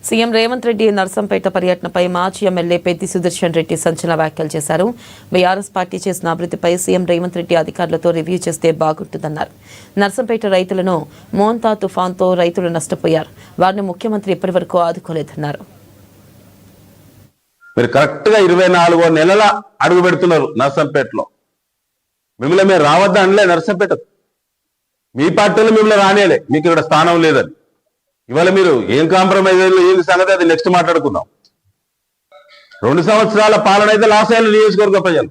CM Revanth Reddy Narsampet పర్యటనపై మాజీ MLA Peddi Sudarshan Reddy సంచలన వ్యాఖ్యలు చేశారు. బీఆర్ఎస్ పార్టీ చేసిన అభివృద్ధిపై సీఎం రేవంత్ రెడ్డి అధికారులతో రివ్యూ చేస్తే బాగుంటుందన్నారు. నర్సంపేట రైతులను మోంతా తుఫాన్తో రైతులు నష్టపోయారు. వారిని ముఖ్యమంత్రి ఇప్పటివరకు ఆదుకోలేదన్నారు. మీరు కరెక్ట్ గా 24 నెలల అడుగు పెడుతున్నారు నర్సంపేటలో. మిమ్మల్ని మీరు రావద్దా అనలే నర్సంపేట. మీ పార్టీలో మిమ్మల్ని రానియలే, మీకు ఇక్కడ స్థానం లేదని. ఇవాళ మీరు ఏం కాంప్రమైజ్ ఏంది సంగతి అది నెక్స్ట్ మాట్లాడుకుందాం. 2 సంవత్సరాల పాలన అయితే లాస్ అయిన నియోజకవర్గ ప్రజలు.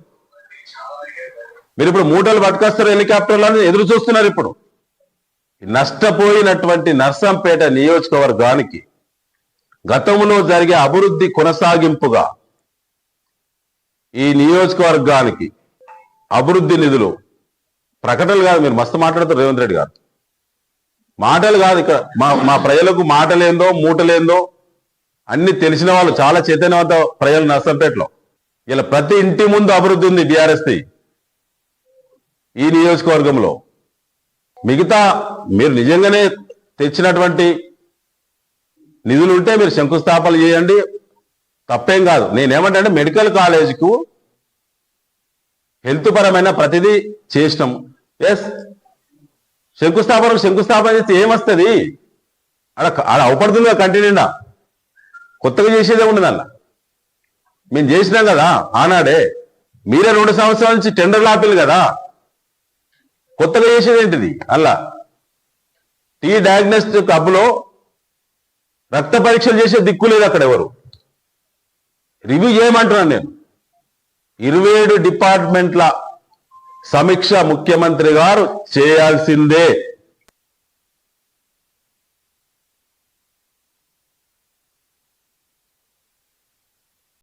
మీరు ఇప్పుడు మూటలు పట్టుకొస్తారు హెలికాప్టర్లను ఎదురు చూస్తున్నారు. ఇప్పుడు నష్టపోయినటువంటి నర్సంపేట నియోజకవర్గానికి గతంలో జరిగే అభివృద్ధి కొనసాగింపుగా ఈ నియోజకవర్గానికి అభివృద్ధి నిధులు ప్రకటనలు కాదు. మీరు మస్తు మాట్లాడుతారు రేవంత్ రెడ్డి గారు. మాటలు కాదు, ఇక్కడ మా ప్రజలకు మాటలేందో మూటలేందో అన్ని తెలిసిన వాళ్ళు, చాలా చైతన్యవంత ప్రజలు నర్సంపేటలో. ఇలా ప్రతి ఇంటి ముందు అభివృద్ధి ఉంది బీఆర్ఎస్ది ఈ నియోజకవర్గంలో. మిగతా మీరు నిజంగానే తెచ్చినటువంటి నిధులు ఉంటే మీరు శంకుస్థాపనలు చేయండి, తప్పేం కాదు. నేనేమంటే మెడికల్ కాలేజీకు హెల్త్ పరమైన ప్రతిదీ చేసినాం. ఎస్, శంకుస్థాపన చేస్తే ఏమొస్తుంది? ఆడ అవపడుతుందిగా కంటిన్యూనా, కొత్తగా చేసేదే ఉండదు అలా. మేము చేసినాం కదా ఆనాడే. మీరే 2 సంవత్సరాల నుంచి టెండర్లు ఆపిల్లు కదా, కొత్తగా చేసేది ఏంటిది? అలా టీ డయాగ్నోస్టిక్ హబ్లో రక్త పరీక్షలు చేసే దిక్కు లేదు అక్కడ. ఎవరు రివ్యూ చేయమంటున్నాను నేను. 27 డిపార్ట్మెంట్ల సమీక్ష ముఖ్యమంత్రి గారు చేయాల్సిందే.